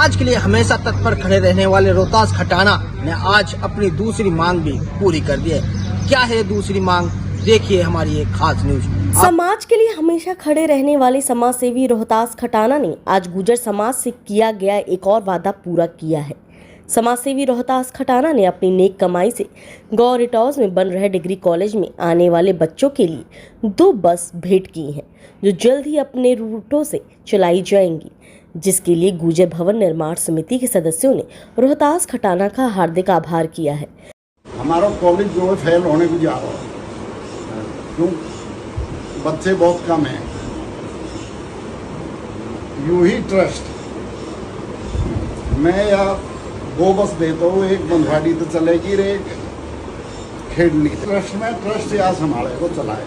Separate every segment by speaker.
Speaker 1: समाज के लिए हमेशा तत्पर खड़े रहने वाले रोहतास खटाना ने आज अपनी दूसरी मांग भी पूरी कर दी है। क्या है दूसरी मांग, देखिए हमारी एक खास न्यूज।
Speaker 2: समाज के लिए हमेशा खड़े रहने वाले समाज सेवी रोहतास खटाना ने आज गुर्जर समाज से किया गया एक और वादा पूरा किया है। समाज सेवी रोहतास खटाना ने अपनी नेक कमाई से गौ रिटॉज में बन रहे डिग्री कॉलेज में आने वाले बच्चों के लिए 2 बस भेंट की हैं, जो जल्द ही अपने रूटों से चलाई जाएंगी, जिसके लिए गुर्जर भवन निर्माण समिति के सदस्यों ने रोहतास खटाना का हार्दिक आभार किया है।
Speaker 3: हमारा कॉलेज जो है फेल होने को जा रहा है, क्यों बच्चे बहुत कम हैं। यूं ही ट्रस्ट मैं या 2 बस देता हूँ, एक बनवाड़ी तो चलेगी रे खेड़नी ट्रस्ट में, ट्रस्ट या संभाले को चलाए।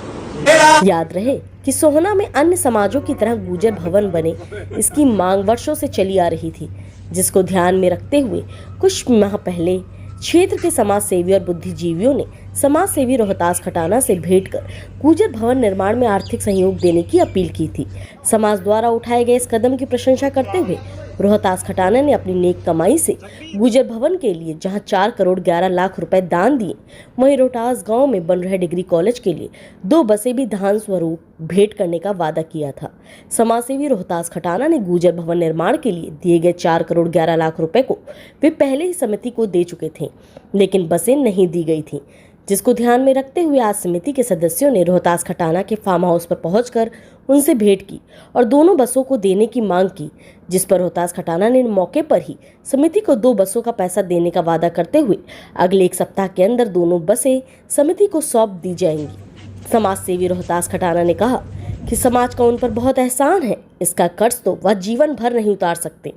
Speaker 2: याद रहे कि सोहना में अन्य समाजों की तरह गुर्जर भवन बने, इसकी मांग वर्षों से चली आ रही थी, जिसको ध्यान में रखते हुए कुछ माह पहले क्षेत्र के समाज सेवी और बुद्धिजीवियों ने समाज सेवी रोहतास खटाना से भेंट कर गुर्जर भवन निर्माण में आर्थिक सहयोग देने की अपील की थी। समाज द्वारा उठाए गए इस कदम की प्रशंसा करते हुए रोहतास खटाना ने अपनी नेक कमाई से गुर्जर भवन के लिए जहां 4 करोड़ 11 लाख रुपए दान दिए, वहीं रोहतास गांव में बन रहे डिग्री कॉलेज के लिए 2 बसें भी दान स्वरूप भेंट करने का वादा किया था। समाज सेवी रोहतास खटाना ने गुर्जर भवन निर्माण के लिए दिए गए 4 करोड़ 11 लाख रुपए को वे पहले ही समिति को दे चुके थे, लेकिन बसें नहीं दी गई थी, जिसको ध्यान में रखते हुए आज समिति के सदस्यों ने रोहतास खटाना के फार्म हाउस पर पहुंचकर उनसे भेंट की और दोनों बसों को देने की मांग की, जिस पर रोहतास खटाना ने मौके पर ही समिति को 2 बसों का पैसा देने का वादा करते हुए अगले 1 सप्ताह के अंदर दोनों बसें समिति को सौंप दी जाएंगी। समाज सेवी रोहतास खटाना ने कहा कि समाज का उन पर बहुत एहसान है, इसका कर्ज तो वह जीवन भर नहीं उतार सकते,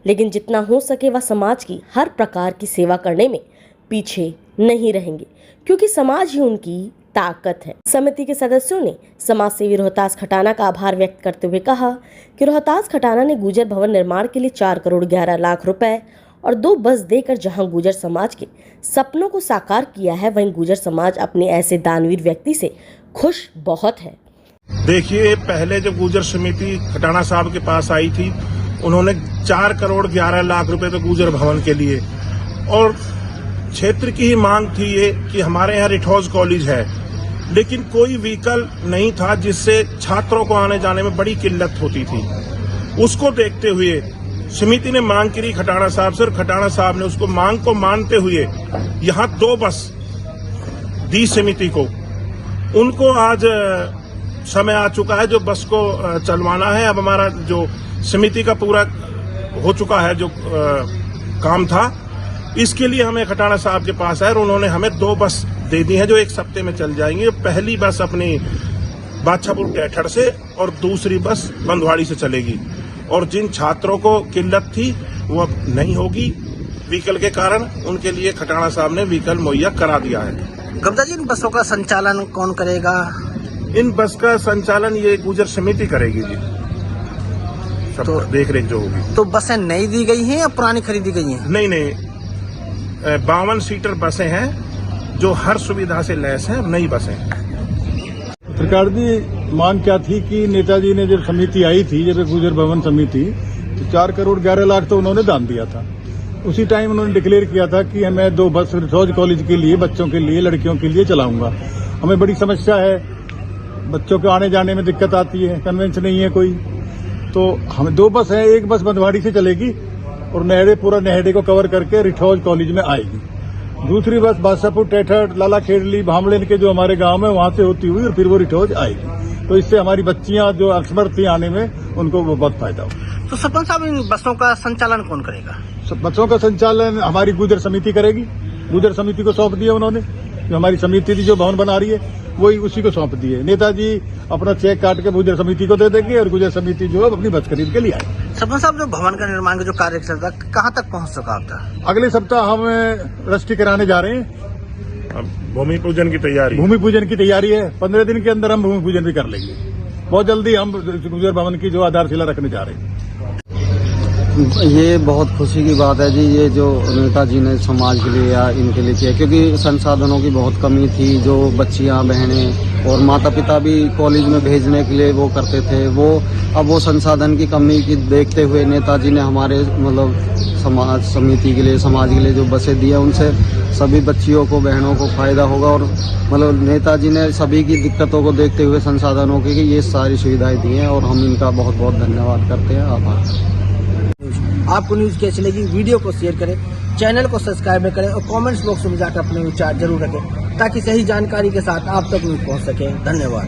Speaker 2: लेकिन जितना हो सके वह समाज की हर प्रकार की सेवा करने में पीछे नहीं रहेंगे, क्योंकि समाज ही उनकी ताकत है। समिति के सदस्यों ने समाज सेवी रोहतास खटाना का आभार व्यक्त करते हुए कहा कि रोहतास खटाना ने गुर्जर भवन निर्माण के लिए 4 करोड़ 11 लाख रुपए और 2 बस देकर जहां गुर्जर समाज के सपनों को साकार किया है, वहीं गुर्जर समाज अपने ऐसे दानवीर व्यक्ति से खुश बहुत है।
Speaker 4: देखिए, पहले जब गुर्जर समिति खटाना साहब के पास आई थी, उन्होंने 4 करोड़ 11 लाख रुपए तो गुर्जर भवन के लिए, और क्षेत्र की ही मांग थी ये कि हमारे यहाँ रिठौज कॉलेज है, लेकिन कोई व्हीकल नहीं था जिससे छात्रों को आने जाने में बड़ी किल्लत होती थी। उसको देखते हुए समिति ने मांग करी खटाना साहब से, और खटाना साहब ने उसको मांग को मानते हुए यहाँ 2 बस दी समिति को। उनको आज समय आ चुका है जो बस को चलवाना है। अब हमारा जो समिति का पूरा हो चुका है जो काम था, इसके लिए हमें खटाना साहब के पास है और उन्होंने हमें 2 बस दे दी हैं जो 1 सप्ते में चल जाएंगी। पहली बस अपनी बादशाहपुर कैठड़ से और दूसरी बस बंधवाड़ी से चलेगी, और जिन छात्रों को किल्लत थी वो अब नहीं होगी व्हीकल के कारण, उनके लिए खटाना साहब ने व्हीकल मुहैया करा दिया है।
Speaker 1: गमता जी, इन बसों का संचालन कौन करेगा?
Speaker 4: इन बस का संचालन ये गुर्जर समिति करेगी जी, सब तो देख रेख जो होगी।
Speaker 1: तो बसें नई दी गई हैं या पुरानी खरीदी गई हैं?
Speaker 4: नहीं, 52 सीटर बसें हैं जो हर सुविधा से लैस हैं, नई बसें।
Speaker 3: सरकार की मांग क्या थी कि नेताजी ने जब समिति आई थी, जब गुर्जर भवन समिति, तो 4 करोड़ 11 लाख तो उन्होंने दान दिया था। उसी टाइम उन्होंने डिक्लेयर किया था कि मैं 2 बस रिठौज कॉलेज के लिए, बच्चों के लिए, लड़कियों के लिए चलाऊंगा। हमें बड़ी समस्या है, बच्चों को आने जाने में दिक्कत आती है, कन्वेंस नहीं है कोई, तो हमें 2 बस है। एक बस बंधवाड़ी से चलेगी और पूरा नेहड़े को कवर करके रिठौज कॉलेज में आएगी। दूसरी बस बादशाहपुर, टेठड़, लाला खेड़ली, भामलेन के जो हमारे गांव में, वहां से होती हुई और फिर वो रिठौज आएगी। तो इससे हमारी बच्चियां जो असमर्थ थी आने में, उनको बहुत फायदा हो।
Speaker 1: तो सरपंच साहब, इन बसों का संचालन कौन करेगा?
Speaker 3: बसों का संचालन हमारी गुर्जर समिति करेगी। गुर्जर समिति को सौंप दिया उन्होंने, जो हमारी समिति थी जो भवन बना रही है, वही उसी को सौंप दिए। नेताजी अपना चेक काट के गुर्जर समिति को दे देंगे और गुर्जर समिति जो है अपनी बस खरीद के लिए आएगी।
Speaker 1: सरपंच साहब, जो भवन का निर्माण का जो कार्य चल रहा है, कहाँ तक पहुँच चुका था?
Speaker 3: अगले सप्ताह हम रजिस्ट्री कराने जा रहे हैं।
Speaker 4: भूमि पूजन की तैयारी
Speaker 3: है। 15 दिन के अंदर हम भूमि पूजन भी कर लेंगे। बहुत जल्दी हम गुर्जर भवन की जो आधारशिला रखने जा रहे हैं।
Speaker 5: ये बहुत खुशी की बात है जी, ये जो नेताजी ने समाज के लिए या इनके लिए किया, क्योंकि संसाधनों की बहुत कमी थी। जो बच्चियां, बहनें और माता पिता भी कॉलेज में भेजने के लिए वो करते थे, वो अब वो संसाधन की कमी की देखते हुए नेताजी ने हमारे मतलब समाज समिति के लिए, समाज के लिए जो बसें दी हैं, उनसे सभी बच्चियों को, बहनों को फायदा होगा। और मतलब नेताजी ने सभी की दिक्कतों को देखते हुए संसाधनों की ये सारी सुविधाएं दी हैं और हम इनका बहुत बहुत धन्यवाद करते हैं। आभार।
Speaker 1: आपको न्यूज कैसी लगी, वीडियो को शेयर करें, चैनल को सब्सक्राइब करें और कमेंट्स बॉक्स में जाकर अपने विचार जरूर रखें ताकि सही जानकारी के साथ आप तक न्यूज पहुंच सके। धन्यवाद।